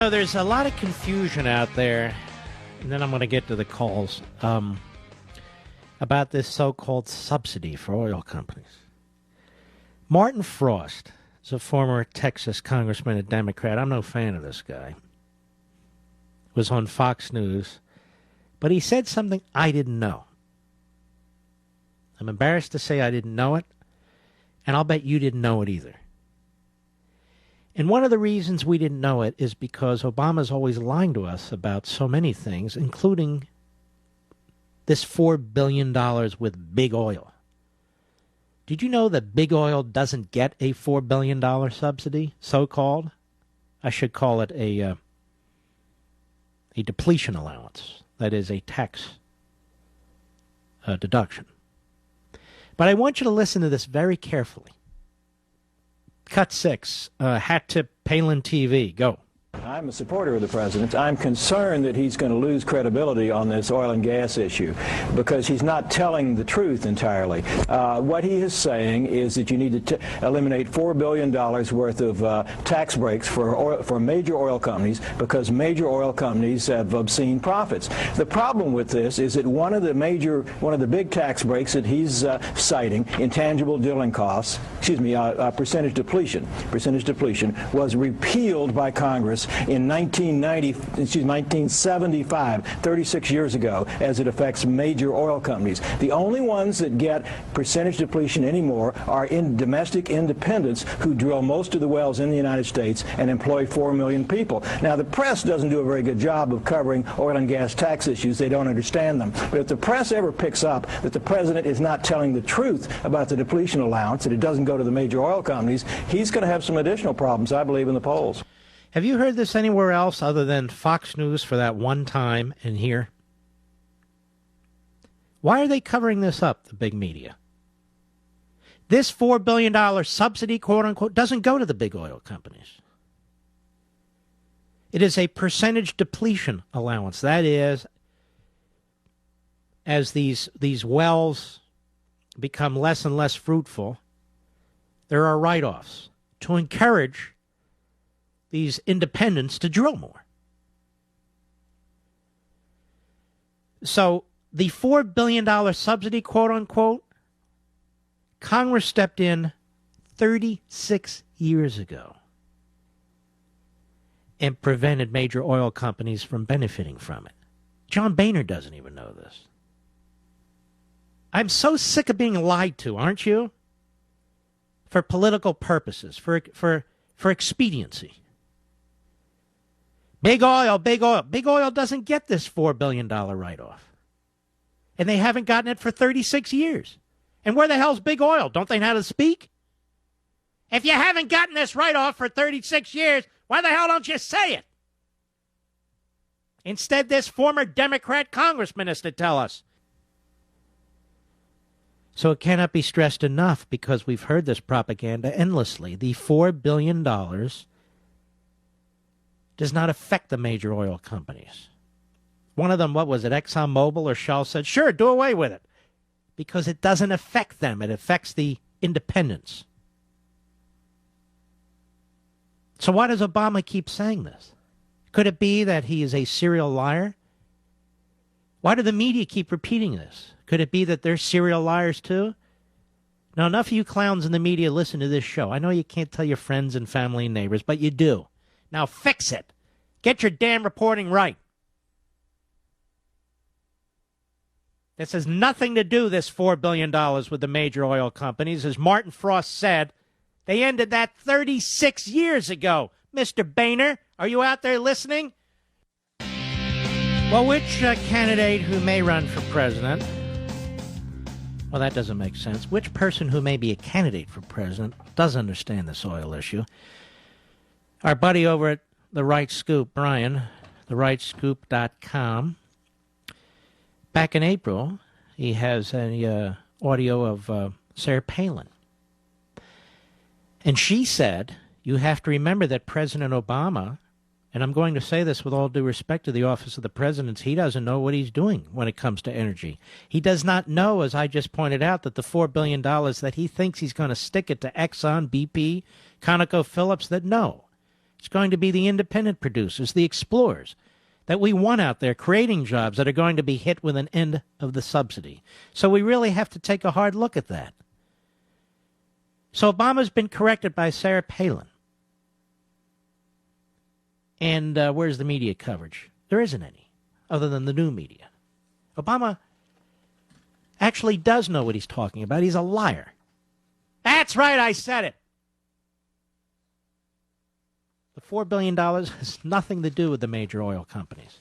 There's a lot of confusion out there, and then I'm going to get to the calls, about this so-called subsidy for oil companies. Martin Frost is a former Texas congressman, a Democrat. I'm no fan of this guy. Was on Fox News, but he said something I didn't know. I'm embarrassed to say I didn't know it, and I'll bet you didn't know it either. And one of the reasons we didn't know it is because Obama's always lying to us about so many things, including this $4 billion with big oil. Did you know that big oil doesn't get a $4 billion subsidy, so-called? I should call it a depletion allowance. That is a tax deduction. But I want you to listen to this very carefully. Cut 6, hat tip Palin TV. Go. I'm a supporter of the president. I'm concerned that he's going to lose credibility on this oil and gas issue because he's not telling the truth entirely. What he is saying is that you need to eliminate $4 billion worth of tax breaks for major oil companies because major oil companies have obscene profits. The problem with this is that one of the big tax breaks that he's citing, intangible drilling costs, percentage depletion, was repealed by Congress in 1975, 36 years ago, as it affects major oil companies. The only ones that get percentage depletion anymore are domestic independents who drill most of the wells in the United States and employ 4 million people. Now, the press doesn't do a very good job of covering oil and gas tax issues. They don't understand them. But if the press ever picks up that the president is not telling the truth about the depletion allowance, that it doesn't go to the major oil companies, he's going to have some additional problems, I believe, in the polls. Have you heard this anywhere else other than Fox News for that one time and here? Why are they covering this up, the big media? This $4 billion subsidy, quote-unquote, doesn't go to the big oil companies. It is a percentage depletion allowance. That is, as these wells become less and less fruitful, there are write-offs to encourage these independents to drill more. So the $4 billion subsidy, quote-unquote, Congress stepped in 36 years ago and prevented major oil companies from benefiting from it. John Boehner doesn't even know this. I'm so sick of being lied to, aren't you? For political purposes, for expediency. Big oil, big oil. Big oil doesn't get this $4 billion write-off. And they haven't gotten it for 36 years. And where the hell's big oil? Don't they know how to speak? If you haven't gotten this write-off for 36 years, why the hell don't you say it? Instead, this former Democrat congressman is to tell us. So it cannot be stressed enough because we've heard this propaganda endlessly. The $4 billion does not affect the major oil companies. One of them, what was it, ExxonMobil or Shell, said, sure, do away with it. Because it doesn't affect them. It affects the independents. So why does Obama keep saying this? Could it be that he is a serial liar? Why do the media keep repeating this? Could it be that they're serial liars too? Now, enough of you clowns in the media listen to this show. I know you can't tell your friends and family and neighbors, but you do. Now fix it. Get your damn reporting right. This has nothing to do, this $4 billion, with the major oil companies. As Martin Frost said, they ended that 36 years ago. Mr. Boehner, are you out there listening? Well, which candidate who may run for president? Well, that doesn't make sense. Which person who may be a candidate for president does understand this oil issue? Our buddy over at The Right Scoop, Brian, therightscoop.com. Back in April, he has an audio of Sarah Palin. And she said, you have to remember that President Obama, and I'm going to say this with all due respect to the office of the president, he doesn't know what he's doing when it comes to energy. He does not know, as I just pointed out, that the $4 billion that he thinks he's going to stick it to Exxon, BP, ConocoPhillips, that no. It's going to be the independent producers, the explorers that we want out there creating jobs that are going to be hit with an end of the subsidy. So we really have to take a hard look at that. So Obama's been corrected by Sarah Palin. And where's the media coverage? There isn't any, other than the new media. Obama actually does know what he's talking about. He's a liar. That's right, I said it. The $4 billion has nothing to do with the major oil companies.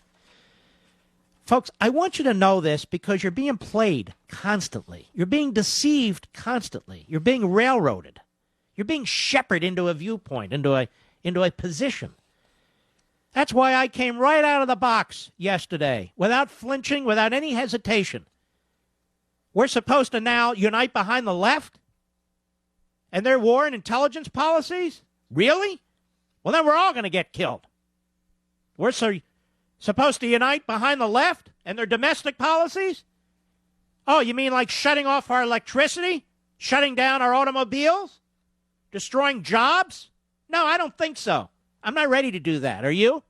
Folks, I want you to know this because you're being played constantly. You're being deceived constantly. You're being railroaded. You're being shepherded into a viewpoint, into a position. That's why I came right out of the box yesterday, without flinching, without any hesitation. We're supposed to now unite behind the left and their war and intelligence policies? Really? Well, then we're all going to get killed. We're supposed to unite behind the left and their domestic policies? Oh, you mean like shutting off our electricity? Shutting down our automobiles? Destroying jobs? No, I don't think so. I'm not ready to do that. Are you?